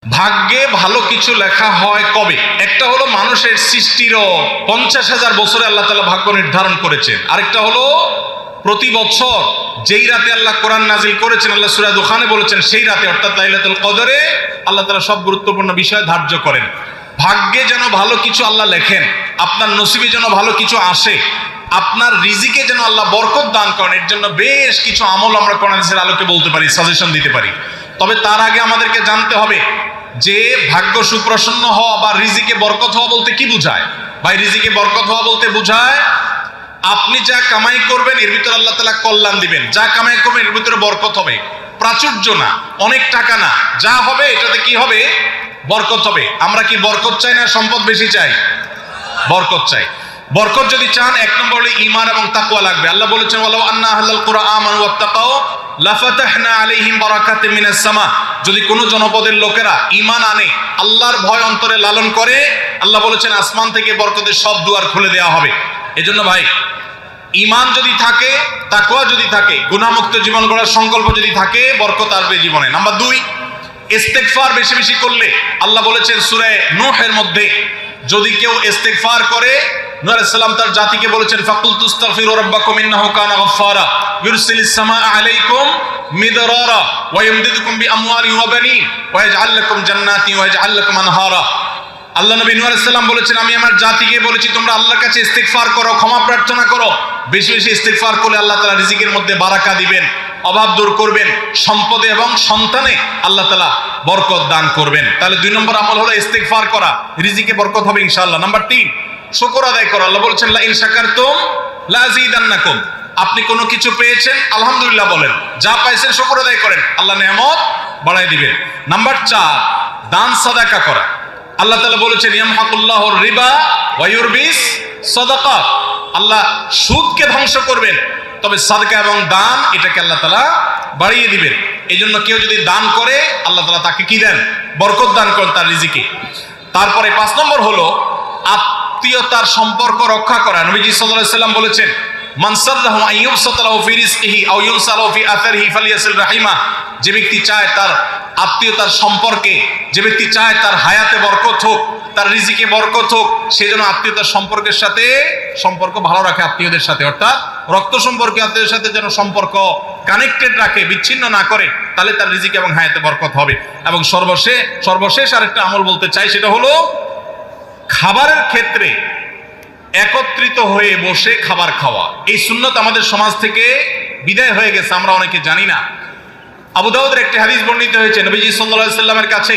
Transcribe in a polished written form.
ভাগ্যে ভালো কিছু লেখা হয় কবে? একটা হলো মানুষের সৃষ্টিরও 50,000 বছরে আল্লাহ তাআলা ভাগ্য নির্ধারণ করেছেন। আরেকটা হলো প্রতি বছর যেই রাতে আল্লাহ কোরআন নাজিল করেছেন, আল্লাহ সূরা দুখানে বলেছেন সেই রাতে অর্থাৎ লাইলাতুল কদরে আল্লাহ তাআলা সব গুরুত্বপূর্ণ বিষয় ধার্য করেন। ভাগ্যে যেন ভালো কিছু আল্লাহ লেখেন, আপনার নসিবে যেন ভালো কিছু আসে, আপনার রিজিকে যেন আল্লাহ বরকত দান করেন, এর জন্য বেশ কিছু আমল আমরা কোরআন হাদিসের আলোকে বলতে পারি, সাজেশন দিতে পারি। তবে তার আগে আমাদেরকে জানতে হবে যে ভাগ্য সুপ্রসন্ন হওয়া বা রিজিকে বরকত হওয়া বলতে কি বোঝায়। ভাই, রিজিকে বরকত হওয়া বলতে বোঝায় আপনি যা কামাই করবেন এর ভিতরে আল্লাহ তাআলা কল্যাণ দিবেন, যা কামাই করবেন এর ভিতরে বরকত হবে। প্রাচুর্য না, অনেক টাকা না, যা হবে এটাতে কি হবে? বরকত হবে। আমরা কি বরকত চাই না সম্পদ বেশি চাই? বরকত চাই। বরকত যদি চান, এক নম্বর হলো ঈমান এবং তাকওয়া লাগবে। আল্লাহ বলেছেন ওয়ালাউ আন্না আহলাল কুরআন আমানু ওয়াত্তাকাউ লাফাতাহনা আলাইহিম বারাকাতিম মিনাস সামা। যদি কোন জনপদের লোকেরা ঈমান আনে, আল্লাহর ভয় অন্তরে লালন করে, আল্লাহ বলেছেন আসমান থেকে বরকতের সব দুয়ার খুলে দেওয়া হবে। এজন্য ভাই, ঈমান যদি থাকে, তাকওয়া যদি থাকে, গুনাহমুক্ত জীবন গড়ার সংকল্প যদি থাকে, বরকত আসবে জীবনে। নাম্বার 2, ইস্তেগফার বেশি বেশি করলে আল্লাহ বলেছেন সূরা নূহের মধ্যে, যদি কেউ ইস্তেগফার করে, নূহ আলাইহিস সালাম তার জাতিকে বলেছেন ফাকুল তুস্তাগফিরু রাব্বাকুম ইন্নাহু কানা গাফফারা ইউরসিলিস সামাআ আলাইকুম মিদরারা ওয়া ইমদিদুকুম বিআমওয়ালিন ওয়া বানিন ওয়া ইয়াজআল লাকুম জান্নাতিন ওয়া ইয়াজআল লাকুম আনহারা। আল্লাহ নবী নূহ আলাইহিস সালাম বলেছেন, আমি আমার জাতিকে বলেছি তোমরা আল্লাহর কাছে ইস্তেগফার করো, ক্ষমা প্রার্থনা করো। বেশি বেশি ইস্তেগফার করলে আল্লাহ তাআলা রিজিকের মধ্যে বারাকা দিবেন, অভাব দূর করবেন, সম্পদে এবং সন্তানে আল্লাহ তাআলা বরকত দান করবেন। তাহলে 2 নম্বর আমল হলো ইস্তেগফার করা, রিজিকে বরকত হবে ইনশাআল্লাহ। নাম্বার 3, শুকর আদায় করা। আল্লাহ বলেছেন লা ইন শাকারতুম লা আযীদান্নাকুম। আপনি কোনো কিছু পেয়েছেন, আলহামদুলিল্লাহ বলেন, যা পাইছেন শুকর আদায় করেন, আল্লাহ নেয়ামত বাড়ায় দিবেন। নাম্বার 4, দান সাদাকা করা। আল্লাহ তাআলা বলেছেন ইয়ামহাকুল্লাহুর রিবা ওয়া ইউরবিস সাদাকাত। আল্লাহ সুদকে ধ্বংস করবেন, তবে সাদকা এবং দান এটাকে আল্লাহ তাআলা বাড়িয়ে দিবেন। এই জন্য কেউ যদি দান করে আল্লাহ তাআলা তাকে কি দেন? বরকত দান করেন তার রিজিকে। তারপরে 5 নম্বর হলো আত্মীয়তার সম্পর্ক রক্ষা করা। নবীজি সাল্লাল্লাহু আলাইহি সাল্লাম বলেছেন মান সাররাহু আন ইউবসাতা লাহু ফি রিজকিহি আও ইউনসালাহু ফি আথারিহি ফালিয়াসিল রাহিমা। যে ব্যক্তি চায় তার আত্মীয়তার সম্পর্কে, যে ব্যক্তি চায় তার হায়াতে বরকত হোক, তার রিজিকে বরকত হোক, সে যেন আত্মীয়তার সম্পর্কের সাথে সম্পর্ক ভালো রাখে, আত্মীয়দের সাথে, অর্থাৎ রক্ত সম্পর্কে আত্মীয়দের সাথে যেন সম্পর্ক কানেক্টেড রাখে, বিচ্ছিন্ন না করে, তাহলে তার রিজিকে এবং হায়াতে বরকত হবে। এবং সর্বশেষ আরেকটা আমল বলতে চাই, সেটা হলো খাবারের ক্ষেত্রে একত্রিত হয়ে বসে খাবার খাওয়া। এই সুন্নত আমাদের সমাজ থেকে বিদায় হয়ে গেছে, আমরা অনেকে জানি না। আবু দাউদের একটি হাদিস বর্ণিত হয়েছে, নবীজি সাল্লাল্লাহু আলাইহি সাল্লামের কাছে